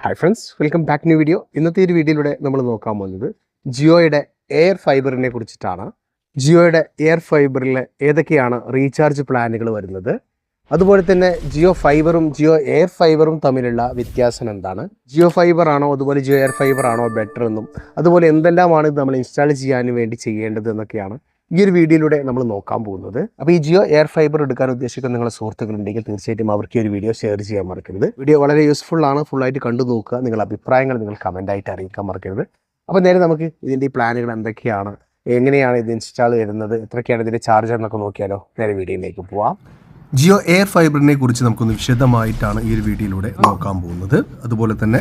Hi friends, welcome back new video. ഇന്നത്തെ ഒരു വീഡിയോയിലൂടെ നമ്മൾ നോക്കാൻ പോകുന്നത് ജിയോയുടെ എയർ ഫൈബറിനെ കുറിച്ചിട്ടാണ്. ജിയോയുടെ എയർ ഫൈബറിൽ ഏതൊക്കെയാണ് റീചാർജ് പ്ലാനുകൾ വരുന്നത്, അതുപോലെ തന്നെ ജിയോ ഫൈബറും ജിയോ എയർ ഫൈബറും തമ്മിലുള്ള വ്യത്യാസം എന്താണ്, ജിയോ ഫൈബർ ആണോ അതുപോലെ ജിയോ എയർ ഫൈബർ ആണോ ബെറ്റർ എന്നും, അതുപോലെ എന്തെല്ലാമാണ് ഇത് നമ്മൾ ഇൻസ്റ്റാൾ ചെയ്യാൻ വേണ്ടി ചെയ്യേണ്ടത് എന്നൊക്കെയാണ് ഈ ഒരു വീഡിയോയിലൂടെ നമ്മൾ നോക്കാൻ പോകുന്നത്. അപ്പോൾ ഈ ജിയോ എയർ ഫൈബർ എടുക്കാൻ ഉദ്ദേശിക്കുന്ന നിങ്ങളുടെ സുഹൃത്തുക്കളുണ്ടെങ്കിൽ തീർച്ചയായിട്ടും അവർക്ക് ഈ ഒരു വീഡിയോ ഷെയർ ചെയ്യാൻ മറക്കരുത്. വീഡിയോ വളരെ യൂസ്ഫുൾ ആണ്, ഫുള്ളായിട്ട് കണ്ടു നോക്കുക. നിങ്ങളുടെ അഭിപ്രായങ്ങൾ നിങ്ങൾ കമൻ്റായിട്ട് അറിയിക്കാൻ മറക്കരുത്. അപ്പോൾ നേരെ നമുക്ക് ഇതിൻ്റെ ഈ പ്ലാനുകൾ എന്തൊക്കെയാണ്, എങ്ങനെയാണ് ഇത് ഇൻസ്റ്റാൾ ചെയ്യുന്നത്, എത്രയൊക്കെയാണ് ഇതിൻ്റെ ചാർജ് എന്നൊക്കെ നോക്കിയാലോ. നേരെ വീഡിയോയിലേക്ക് പോവാം. ജിയോ എയർ ഫൈബറിനെ കുറിച്ച് നമുക്കൊന്ന് വിശദമായിട്ടാണ് ഈ ഒരു വീഡിയോയിലൂടെ നോക്കാൻ പോകുന്നത്. അതുപോലെ തന്നെ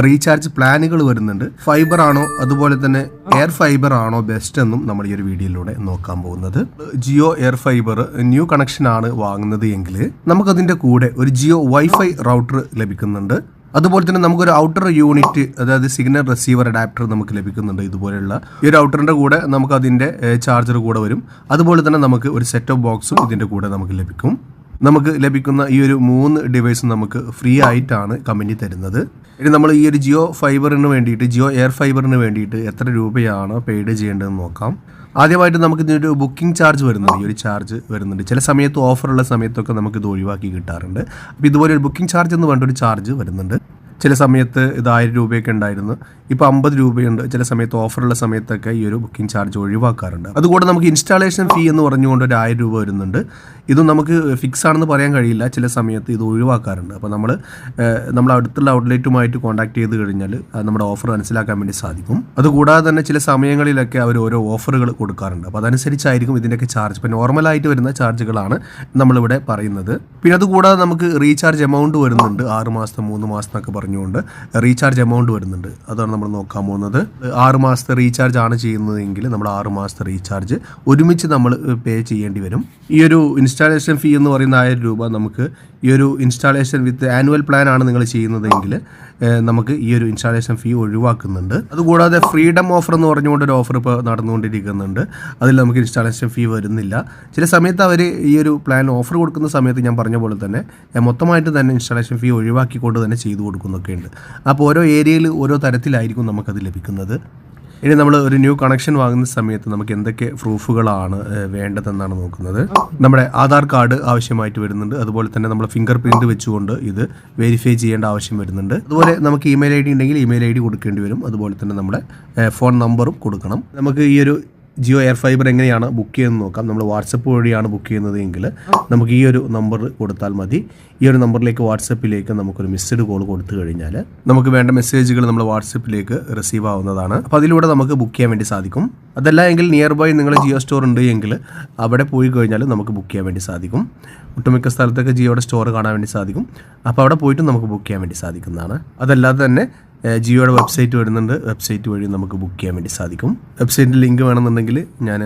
റീചാർജ് പ്ലാനുകൾ വരുന്നുണ്ട്. ഫൈബർ ആണോ അതുപോലെ തന്നെ എയർ ഫൈബർ ആണോ ബെസ്റ്റ് എന്നും നമ്മൾ ഈ ഒരു വീഡിയോയിലൂടെ നോക്കാൻ പോകുന്നത്. Jio air fiber new connection ആണ് വാങ്ങുന്നത് എങ്കിൽ നമുക്കതിൻ്റെ കൂടെ ഒരു ജിയോ വൈഫൈ റൗട്ടർ ലഭിക്കുന്നുണ്ട്. അതുപോലെ തന്നെ നമുക്കൊരു ഔട്ടർ യൂണിറ്റ്, അതായത് സിഗ്നൽ റിസീവർ അഡാപ്റ്റർ നമുക്ക് ലഭിക്കുന്നുണ്ട്. ഇതുപോലെയുള്ള ഈ ഒരു ഔട്ടറിൻ്റെ കൂടെ നമുക്ക് അതിൻ്റെ ചാർജർ കൂടെ വരും. അതുപോലെ തന്നെ നമുക്ക് ഒരു സെറ്റ് ഓഫ് ബോക്സും ഇതിൻ്റെ കൂടെ നമുക്ക് ലഭിക്കും. നമുക്ക് ലഭിക്കുന്ന ഈ ഒരു 3 ഡിവൈസും നമുക്ക് ഫ്രീ ആയിട്ടാണ് കമ്പനി തരുന്നത്. ഇനി നമ്മൾ ഈ ഒരു ജിയോ ഫൈബറിന് വേണ്ടിയിട്ട്, ജിയോ എയർ ഫൈബറിന് വേണ്ടിയിട്ട് എത്ര രൂപയാണ് പെയ്ഡ് ചെയ്യേണ്ടതെന്ന് നോക്കാം. ആദ്യമായിട്ട് നമുക്ക് ഇതിനൊരു ബുക്കിംഗ് ചാർജ് വരുന്നുണ്ട്. ഈ ഒരു ചാർജ് വരുന്നുണ്ട്. ചില സമയത്ത് ഓഫറുള്ള സമയത്തൊക്കെ നമുക്കിത് ഒഴിവാക്കി കിട്ടാറുണ്ട്. അപ്പോൾ ഇതുപോലെ ഒരു ബുക്കിംഗ് ചാർജ് എന്ന് പറഞ്ഞൊരു ചാർജ് വരുന്നുണ്ട്. ചില സമയത്ത് ഇത് 1000 രൂപയൊക്കെ ഉണ്ടായിരുന്നു, ഇപ്പോൾ 50 രൂപയുണ്ട്. ചില സമയത്ത് ഓഫറുള്ള സമയത്തൊക്കെ ഈ ഒരു ബുക്കിംഗ് ചാർജ് ഒഴിവാക്കാറുണ്ട്. അതുകൂടെ നമുക്ക് ഇൻസ്റ്റാളേഷൻ ഫീ എന്ന് പറഞ്ഞുകൊണ്ട് ഒരു 1000 രൂപ വരുന്നുണ്ട്. ഇതും നമുക്ക് ഫിക്സ് ആണെന്ന് പറയാൻ കഴിയില്ല, ചില സമയത്ത് ഇത് ഒഴിവാക്കാറുണ്ട്. അപ്പോൾ നമ്മൾ അടുത്തുള്ള ഔട്ട്ലെറ്റുമായിട്ട് കോൺടാക്ട് ചെയ്ത് കഴിഞ്ഞാൽ നമ്മുടെ ഓഫർ മനസ്സിലാക്കാൻ വേണ്ടി സാധിക്കും. അതുകൂടാതെ തന്നെ ചില സമയങ്ങളിലൊക്കെ അവർ ഓരോ ഓഫറുകൾ കൊടുക്കാറുണ്ട്. അപ്പോൾ അതനുസരിച്ചായിരിക്കും ഇതിൻ്റെയൊക്കെ ചാർജ്. ഇപ്പോൾ നോർമലായിട്ട് വരുന്ന ചാർജുകളാണ് നമ്മളിവിടെ പറയുന്നത്. പിന്നെ അതുകൂടാതെ നമുക്ക് റീചാർജ് എമൗണ്ട് വരുന്നുണ്ട്. 6 മാസം 3 മാസം എന്നൊക്കെ പറഞ്ഞുകൊണ്ട് റീചാർജ് എമൗണ്ട് വരുന്നുണ്ട്. അതാണ് നമ്മൾ നോക്കാൻ പോകുന്നത്. 6 മാസത്തെ റീചാർജ് ആണ് ചെയ്യുന്നതെങ്കിൽ നമ്മൾ 6 മാസത്തെ റീചാർജ് ഒരുമിച്ച് നമ്മൾ പേ ചെയ്യേണ്ടി വരും. ഈ ഒരു ഇൻസ്റ്റാളേഷൻ ഫീ എന്ന് പറയുന്ന 1000 രൂപ നമുക്ക് ഈ ഒരു ഇൻസ്റ്റാളേഷൻ വിത്ത് ആനുവൽ പ്ലാൻ ആണ് നിങ്ങൾ ചെയ്യുന്നതെങ്കിൽ നമുക്ക് ഈ ഒരു ഇൻസ്റ്റാളേഷൻ ഫീ ഒഴിവാക്കുന്നുണ്ട്. അതുകൂടാതെ ഫ്രീഡം ഓഫർ എന്ന് പറഞ്ഞുകൊണ്ട് ഒരു ഓഫർ ഇപ്പോൾ നടന്നുകൊണ്ടിരിക്കുന്നുണ്ട്. അതിൽ നമുക്ക് ഇൻസ്റ്റാളേഷൻ ഫീ വരുന്നില്ല. ചില സമയത്ത് അവർ ഈ ഒരു പ്ലാൻ ഓഫർ കൊടുക്കുന്ന സമയത്ത് ഞാൻ പറഞ്ഞ പോലെ തന്നെ മൊത്തമായിട്ട് തന്നെ ഇൻസ്റ്റാളേഷൻ ഫീ ഒഴിവാക്കിക്കൊണ്ട് തന്നെ ചെയ്തു കൊടുക്കുന്നൊക്കെ ഉണ്ട്. അപ്പോൾ ഓരോ ഏരിയയിൽ ഓരോ തരത്തിലായിരിക്കും നമുക്കത് ലഭിക്കുന്നത്. ഇനി നമ്മൾ ഒരു ന്യൂ കണക്ഷൻ വാങ്ങുന്ന സമയത്ത് നമുക്ക് എന്തൊക്കെ പ്രൂഫുകളാണ് വേണ്ടതെന്നാണ് നോക്കുന്നത്. നമ്മുടെ ആധാർ കാർഡ് ആവശ്യമായിട്ട് വരുന്നുണ്ട്. അതുപോലെ തന്നെ നമ്മൾ ഫിംഗർ പ്രിൻറ്റ് വെച്ചുകൊണ്ട് ഇത് വെരിഫൈ ചെയ്യേണ്ട ആവശ്യം വരുന്നുണ്ട്. അതുപോലെ നമുക്ക് ഇമെയിൽ ID ഉണ്ടെങ്കിൽ ഇമെയിൽ ID കൊടുക്കേണ്ടി വരും. അതുപോലെ തന്നെ നമ്മുടെ ഫോൺ നമ്പറും കൊടുക്കണം. നമുക്ക് ഈ ഒരു ജിയോ എയർ ഫൈബർ എങ്ങനെയാണ് ബുക്ക് ചെയ്യുന്നത് നോക്കാം. നമ്മൾ വാട്സപ്പ് വഴിയാണ് ബുക്ക് ചെയ്യുന്നതെങ്കിൽ നമുക്ക് ഈ ഒരു നമ്പർ കൊടുത്താൽ മതി. ഈ ഒരു നമ്പറിലേക്ക് വാട്സപ്പിലേക്ക് നമുക്കൊരു മിസ്ഡ് കോൾ കൊടുത്തു കഴിഞ്ഞാൽ നമുക്ക് വേണ്ട മെസ്സേജുകൾ നമ്മൾ വാട്സപ്പിലേക്ക് റിസീവ് ആവുന്നതാണ്. അപ്പോൾ അതിലൂടെ നമുക്ക് ബുക്ക് ചെയ്യാൻ വേണ്ടി സാധിക്കും. അതല്ല എങ്കിൽ നിയർ ബൈ നിങ്ങൾ ജിയോ സ്റ്റോർ ഉണ്ട് എങ്കിൽ അവിടെ പോയി കഴിഞ്ഞാൽ നമുക്ക് ബുക്ക് ചെയ്യാൻ വേണ്ടി സാധിക്കും. ഒട്ടുമിക്ക സ്ഥലത്തൊക്കെ ജിയോയുടെ സ്റ്റോർ കാണാൻ വേണ്ടി സാധിക്കും. അപ്പോൾ അവിടെ പോയിട്ട് നമുക്ക് ബുക്ക് ചെയ്യാൻ വേണ്ടി സാധിക്കുന്നതാണ്. അതല്ലാതെ തന്നെ ജിയോയുടെ വെബ്സൈറ്റ് വരുന്നുണ്ട്. വെബ്സൈറ്റ് വഴി നമുക്ക് ബുക്ക് ചെയ്യാൻ വേണ്ടി സാധിക്കും. വെബ്സൈറ്റിൻ്റെ ലിങ്ക് വേണമെന്നുണ്ടെങ്കിൽ ഞാൻ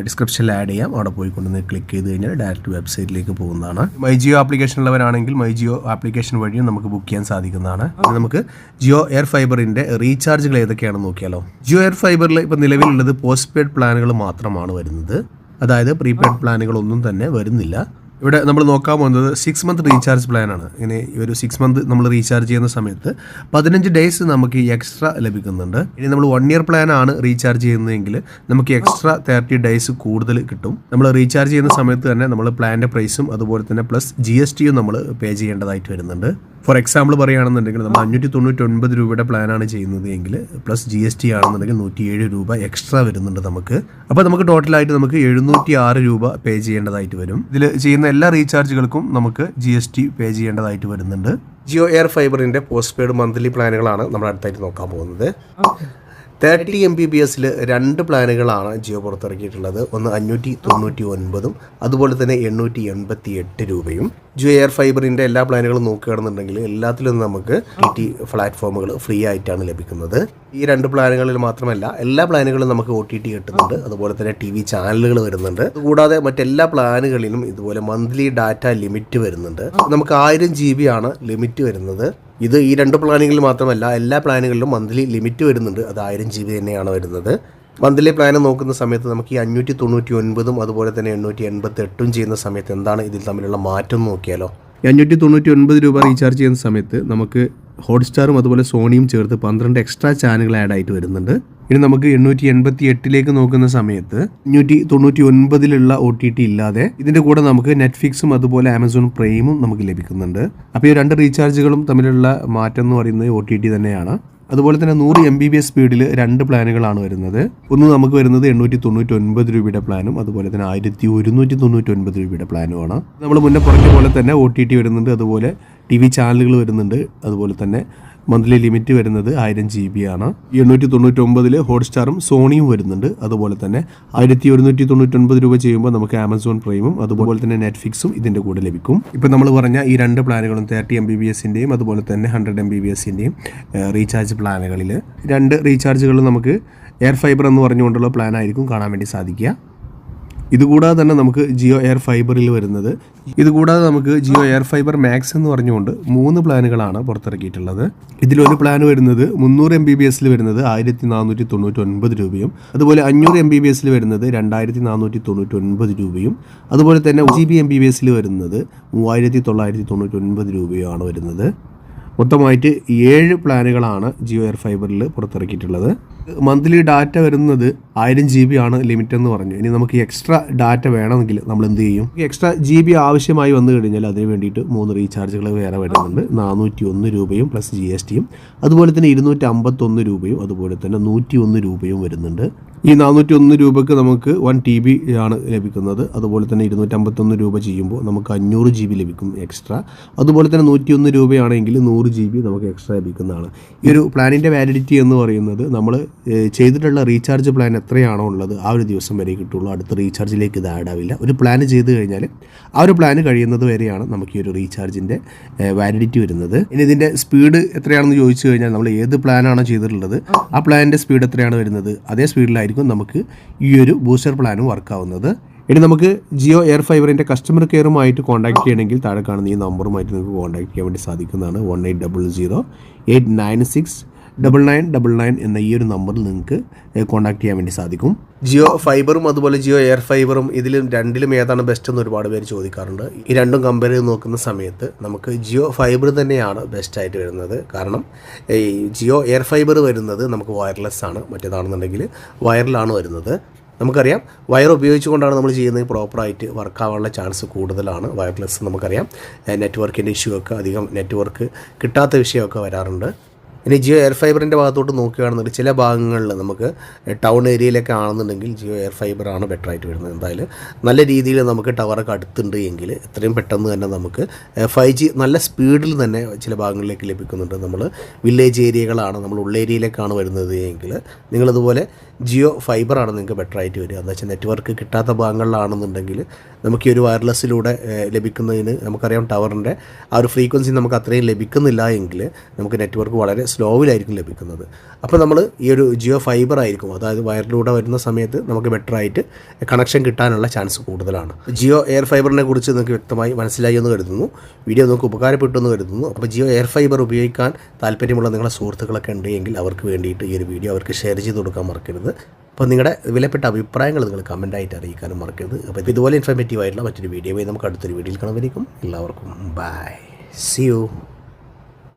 ഡിസ്ക്രിപ്ഷനിൽ ആഡ് ചെയ്യാം. അവിടെ പോയിക്കൊണ്ടൊന്ന് ക്ലിക്ക് ചെയ്ത് കഴിഞ്ഞാൽ ഡയറക്റ്റ് വെബ്സൈറ്റിലേക്ക് പോകുന്നതാണ്. മൈ ജിയോ ആപ്ലിക്കേഷൻ ഉള്ളവരാണെങ്കിൽ മൈ ജിയോ ആപ്ലിക്കേഷൻ വഴിയും നമുക്ക് ബുക്ക് ചെയ്യാൻ സാധിക്കുന്നതാണ്. നമുക്ക് ജിയോ എയർ ഫൈബറിൻ്റെ റീചാർജുകൾ ഏതൊക്കെയാണെന്ന് നോക്കിയാലോ. ജിയോ എയർ ഫൈബറിൽ ഇപ്പോൾ നിലവിലുള്ളത് പോസ്റ്റ് പെയ്ഡ് പ്ലാനുകൾ മാത്രമാണ് വരുന്നത്. അതായത് പ്രീപെയ്ഡ് പ്ലാനുകളൊന്നും തന്നെ വരുന്നില്ല. ഇവിടെ നമ്മൾ നോക്കാൻ പോകുന്നത് 6 മന്ത് റീചാർജ് പ്ലാനാണ്. ഇങ്ങനെ ഒരു 6 മന്ത് നമ്മൾ റീചാർജ് ചെയ്യുന്ന സമയത്ത് 15 ഡേയ്സ് നമുക്ക് എക്സ്ട്രാ ലഭിക്കുന്നുണ്ട്. ഇനി നമ്മൾ 1 ഇയർ പ്ലാനാണ് റീചാർജ് ചെയ്യുന്നതെങ്കിൽ നമുക്ക് എക്സ്ട്രാ 30 ഡേയ്സ് കൂടുതൽ കിട്ടും. നമ്മൾ റീചാർജ് ചെയ്യുന്ന സമയത്ത് തന്നെ നമ്മൾ പ്ലാൻ്റെ പ്രൈസും അതുപോലെ തന്നെ പ്ലസ് GST നമ്മൾ പേ ചെയ്യേണ്ടതായിട്ട് വരുന്നുണ്ട്. ഫോർ എക്സാമ്പിൾ പറയുകയാണെന്നുണ്ടെങ്കിൽ നമ്മൾ 599 രൂപയുടെ പ്ലാനാണ് ചെയ്യുന്നത് എങ്കിൽ പ്ലസ് GST ആണെന്നുണ്ടെങ്കിൽ 107 രൂപ എക്സ്ട്രാ വരുന്നുണ്ട് നമുക്ക്. അപ്പോൾ നമുക്ക് ടോട്ടലായിട്ട് നമുക്ക് 706 രൂപ പേ ചെയ്യേണ്ടതായിട്ട് വരും. ഇതിൽ ചെയ്യുന്ന എല്ലാ റീചാർജുകൾക്കും നമുക്ക് GST പേ ചെയ്യേണ്ടതായിട്ട് വരുന്നുണ്ട്. ജിയോ എയർ ഫൈബറിൻ്റെ പോസ്റ്റ് പെയ്ഡ് മന്ത്ലി പ്ലാനുകളാണ് നമ്മൾ അടുത്തായിട്ട് നോക്കാൻ പോകുന്നത്. 30 MBPS 2 പ്ലാനുകളാണ് ജിയോ പുറത്തിറക്കിയിട്ടുള്ളത്. ഒന്ന് 599 അതുപോലെ തന്നെ 888 രൂപയും. ജിയോ എയർ ഫൈബറിൻ്റെ എല്ലാ പ്ലാനുകളും നോക്കുകയാണെന്നുണ്ടെങ്കിൽ എല്ലാത്തിലും നമുക്ക് TT പ്ലാറ്റ്ഫോമുകൾ ഫ്രീ ആയിട്ടാണ് ലഭിക്കുന്നത്. ഈ 2 പ്ലാനുകളിൽ മാത്രമല്ല എല്ലാ പ്ലാനുകളും നമുക്ക് OTT കിട്ടുന്നുണ്ട്. അതുപോലെ തന്നെ TV ചാനലുകൾ വരുന്നുണ്ട്. കൂടാതെ മറ്റെല്ലാ പ്ലാനുകളിലും ഇതുപോലെ മന്ത്ലി ഡാറ്റ ലിമിറ്റ് വരുന്നുണ്ട്. നമുക്ക് 1000 GB ആണ് ലിമിറ്റ് വരുന്നത്. ഇത് ഈ 2 പ്ലാനുകളിൽ മാത്രമല്ല എല്ലാ പ്ലാനുകളിലും മന്ത്ലി ലിമിറ്റ് വരുന്നുണ്ട്. അത് 1000 GB തന്നെയാണ് വരുന്നത്. മന്ത്ലി പ്ലാൻ നോക്കുന്ന സമയത്ത് നമുക്ക് ഈ 599 അതുപോലെ തന്നെ 888 ചെയ്യുന്ന സമയത്ത് എന്താണ് ഇതിൽ തമ്മിലുള്ള മാറ്റം എന്ന് നോക്കിയാലോ. 599 രൂപ റീചാർജ് ചെയ്യുന്ന സമയത്ത് നമുക്ക് ഹോട്ട്സ്റ്റാറും അതുപോലെ സോണിയും ചേർത്ത് 12 എക്സ്ട്രാ ചാനലുകൾ ആഡ് ആയിട്ട് വരുന്നുണ്ട്. ഇനി നമുക്ക് 888 നോക്കുന്ന സമയത്ത് 599 OTT ഇല്ലാതെ ഇതിൻ്റെ കൂടെ നമുക്ക് നെറ്റ്ഫ്ലിക്സും അതുപോലെ ആമസോൺ പ്രൈമും നമുക്ക് ലഭിക്കുന്നുണ്ട്. അപ്പോൾ ഈ 2 റീചാർജുകളും തമ്മിലുള്ള മാറ്റം എന്ന് പറയുന്നത് OTT തന്നെയാണ്. അതുപോലെ തന്നെ 100 Mbps സ്പീഡിൽ 2 പ്ലാനുകളാണ് വരുന്നത്. ഒന്ന് നമുക്ക് വരുന്നത് 899 രൂപയുടെ പ്ലാനും അതുപോലെ തന്നെ 1199 രൂപയുടെ പ്ലാനുമാണ്. നമ്മൾ മുന്നേ പറഞ്ഞ പോലെ തന്നെ OTT വരുന്നുണ്ട്, അതുപോലെ TV ചാനലുകൾ വരുന്നുണ്ട്, അതുപോലെ തന്നെ മന്ത്ലി ലിമിറ്റ് വരുന്നത് 1000 GB ആണ്. 899 ഹോട്ട്സ്റ്റാറും സോണിയും വരുന്നുണ്ട്. അതുപോലെ തന്നെ 1199 രൂപ ചെയ്യുമ്പോൾ നമുക്ക് ആമസോൺ പ്രൈമും അതുപോലെ തന്നെ നെറ്റ്ഫ്ലിക്സും ഇതിൻ്റെ കൂടെ ലഭിക്കും. ഇപ്പോൾ നമ്മൾ പറഞ്ഞ ഈ 2 പ്ലാനുകളും 30 Mbpsൻ്റെയും അതുപോലെ തന്നെ 100 Mbpsൻ്റെയും റീചാർജ് പ്ലാനുകളിൽ 2 റീചാർജുകൾ നമുക്ക് എയർ ഫൈബർ എന്ന് പറഞ്ഞുകൊണ്ടുള്ള പ്ലാനായിരിക്കും കാണാൻ വേണ്ടി സാധിക്കുക. ഇതുകൂടാതെ തന്നെ നമുക്ക് ജിയോ എയർ ഫൈബറിൽ വരുന്നത്, ഇതുകൂടാതെ നമുക്ക് ജിയോ എയർ ഫൈബർ മാക്സ് എന്ന് പറഞ്ഞുകൊണ്ട് 3 പ്ലാനുകളാണ് പുറത്തിറക്കിയിട്ടുള്ളത്. ഇതിലൊരു പ്ലാൻ വരുന്നത് 300 Mbpsൽ വരുന്നത് 1499 രൂപയും അതുപോലെ 500 Mbpsൽ വരുന്നത് 2499 രൂപയും അതുപോലെ തന്നെ GB Mbpsൽ വരുന്നത് 3999 രൂപയുമാണ് വരുന്നത്. മൊത്തമായിട്ട് 7 പ്ലാനുകളാണ് ജിയോ എയർ ഫൈബറിൽ പുറത്തിറക്കിയിട്ടുള്ളത്. മന്ത്ലി ഡാറ്റ വരുന്നത് 1000 GB ആണ് ലിമിറ്റ് എന്ന് പറഞ്ഞു. ഇനി നമുക്ക് എക്സ്ട്രാ ഡാറ്റ വേണമെങ്കിൽ നമ്മൾ എന്ത് ചെയ്യും? എക്സ്ട്രാ GB ആവശ്യമായി വന്നു കഴിഞ്ഞാൽ അതിന് വേണ്ടിയിട്ട് 3 റീചാർജുകൾ വേറെ വരുന്നുണ്ട്. 401 രൂപയും പ്ലസ് GSTയും അതുപോലെ തന്നെ 251 രൂപയും അതുപോലെ തന്നെ 101 രൂപയും വരുന്നുണ്ട്. ഈ 401 രൂപയ്ക്ക് നമുക്ക് 1 TB ആണ് ലഭിക്കുന്നത്. അതുപോലെ തന്നെ 251 രൂപ ചെയ്യുമ്പോൾ നമുക്ക് 500 GB ലഭിക്കും എക്സ്ട്രാ. അതുപോലെ തന്നെ 101 രൂപയാണെങ്കിൽ 100 GB നമുക്ക് എക്സ്ട്രാ ലഭിക്കുന്നതാണ്. ഈ ഒരു പ്ലാനിൻ്റെ വാലിഡിറ്റി എന്ന് പറയുന്നത് നമ്മൾ ചെയ്തിട്ടുള്ള റീചാർജ് പ്ലാൻ എത്രയാണോ ഉള്ളത് ആ ഒരു ദിവസം വരെ കിട്ടുള്ളൂ. അടുത്ത റീചാർജിലേക്ക് ഇത് ആഡ് ആവില്ല. ഒരു പ്ലാൻ ചെയ്ത് കഴിഞ്ഞാൽ ആ ഒരു പ്ലാൻ കഴിയുന്നത് വരെയാണ് നമുക്ക് ഈ ഒരു റീചാർജിൻ്റെ വാലിഡിറ്റി വരുന്നത്. ഇനി ഇതിൻ്റെ സ്പീഡ് എത്രയാണെന്ന് ചോദിച്ചു കഴിഞ്ഞാൽ നമ്മൾ ഏത് പ്ലാനാണോ ചെയ്തിട്ടുള്ളത് ആ പ്ലാനിൻ്റെ സ്പീഡ് എത്രയാണ് വരുന്നത് അതേ സ്പീഡിലായിരിക്കും നമുക്ക് ഈ ഒരു ബൂസ്റ്റർ പ്ലാനും വർക്കാവുന്നത്. ഇനി നമുക്ക് ജിയോ എയർ ഫൈബറിൻ്റെ കസ്റ്റമർ കെയറുമായിട്ട് കോൺടാക്ട് ചെയ്യണമെങ്കിൽ താഴെ കാണുന്ന ഈ നമ്പറുമായിട്ട് നിങ്ങൾക്ക് കോൺടാക്ട് ചെയ്യാൻ വേണ്ടി സാധിക്കുന്നതാണ്. 1800-896-9999 എന്ന ഈ ഒരു നമ്പറിൽ നിങ്ങൾക്ക് കോൺടാക്ട് ചെയ്യാൻ വേണ്ടി സാധിക്കും. ജിയോ ഫൈബറും അതുപോലെ ജിയോ എയർ ഫൈബറും രണ്ടിലും ഏതാണ് ബെസ്റ്റ് എന്ന് ഒരുപാട് പേര് ചോദിക്കാറുണ്ട്. ഈ രണ്ടും കമ്പയർ ചെയ്ത് നോക്കുന്ന സമയത്ത് നമുക്ക് ജിയോ ഫൈബർ തന്നെയാണ് ബെസ്റ്റായിട്ട് വരുന്നത്. കാരണം ഈ ജിയോ എയർ ഫൈബർ വരുന്നത് നമുക്ക് വയർലെസ് ആണ്, മറ്റേതാണെന്നുണ്ടെങ്കിൽ വയറിലാണ് വരുന്നത്. നമുക്കറിയാം വയർ ഉപയോഗിച്ചുകൊണ്ടാണ് നമ്മൾ ചെയ്യുന്നത്, പ്രോപ്പറായിട്ട് വർക്കാവാനുള്ള ചാൻസ് കൂടുതലാണ്. വയർലെസ് നമുക്കറിയാം നെറ്റ്വർക്കിൻ്റെ ഇഷ്യൂ ഒക്കെ, അധികം നെറ്റ്വർക്ക് കിട്ടാത്ത വിഷയമൊക്കെ വരാറുണ്ട്. ഇനി ജിയോ എയർ ഫൈബറിൻ്റെ ഭാഗത്തോട്ട് നോക്കുകയാണെന്നുണ്ടെങ്കിൽ ചില ഭാഗങ്ങളിൽ നമുക്ക് ടൗൺ ഏരിയയിലൊക്കെ ആണെന്നുണ്ടെങ്കിൽ ജിയോ എയർ ഫൈബറാണ് ബെറ്ററായിട്ട് വരുന്നത്. എന്തായാലും നല്ല രീതിയിൽ നമുക്ക് ടവറൊക്കെ അടുത്തുണ്ട് എങ്കിൽ എത്രയും പെട്ടെന്ന് തന്നെ നമുക്ക് 5G നല്ല സ്പീഡിൽ തന്നെ ചില ഭാഗങ്ങളിലേക്ക് ലഭിക്കുന്നുണ്ട്. നമ്മൾ വില്ലേജ് ഏരിയകളാണ്, നമ്മൾ ഉള്ളേരിയയിലേക്കാണ് വരുന്നത് എങ്കിൽ നിങ്ങളതുപോലെ ജിയോ ഫൈബറാണ് നിങ്ങൾക്ക് ബെറ്ററായിട്ട് വരിക. എന്താ വെച്ചാൽ നെറ്റ്വർക്ക് കിട്ടാത്ത ഭാഗങ്ങളിലാണെന്നുണ്ടെങ്കിൽ നമുക്ക് ഈ ഒരു വയർലെസ്സിലൂടെ ലഭിക്കുന്നതിന് നമുക്കറിയാം ടവറിൻ്റെ ആ ഒരു ഫ്രീക്വൻസി നമുക്ക് അത്രയും ലഭിക്കുന്നില്ല എങ്കിൽ നമുക്ക് നെറ്റ്വർക്ക് വളരെ സ്ലോവിലായിരിക്കും ലഭിക്കുന്നത്. അപ്പോൾ നമ്മൾ ഈ ഒരു ജിയോ ഫൈബർ ആയിരിക്കും, അതായത് വയറിലൂടെ വരുന്ന സമയത്ത് നമുക്ക് ബെറ്ററായിട്ട് കണക്ഷൻ കിട്ടാനുള്ള ചാൻസ് കൂടുതലാണ്. ജിയോ എയർ ഫൈബറിനെ കുറിച്ച് നിങ്ങൾക്ക് വ്യക്തമായി മനസ്സിലായി എന്ന് കരുതുന്നു. വീഡിയോ നിങ്ങൾക്ക് ഉപകാരപ്പെട്ടു എന്ന് കരുതുന്നു. അപ്പോൾ ജിയോ എയർ ഫൈബർ ഉപയോഗിക്കാൻ താല്പര്യമുള്ള നിങ്ങളുടെ സുഹൃത്തുക്കളൊക്കെ ഉണ്ടെങ്കിൽ അവർക്ക് വേണ്ടിയിട്ട് ഈ ഒരു വീഡിയോ അവർക്ക് ഷെയർ ചെയ്ത് കൊടുക്കാൻ മറക്കരുത്. അപ്പോൾ നിങ്ങളുടെ വിലപ്പെട്ട അഭിപ്രായങ്ങൾ നിങ്ങൾ കമൻറ്റായിട്ട് അറിയിക്കാനും മറക്കരുത്. അപ്പോൾ ഇതുപോലെ ഇൻഫോർമേറ്റീവ് ആയിട്ടുള്ള മറ്റൊരു വീഡിയോ നമുക്ക് അടുത്തൊരു വീഡിയോയിൽ കാണുമായിരിക്കും. എല്ലാവർക്കും ബൈ, സീ യു.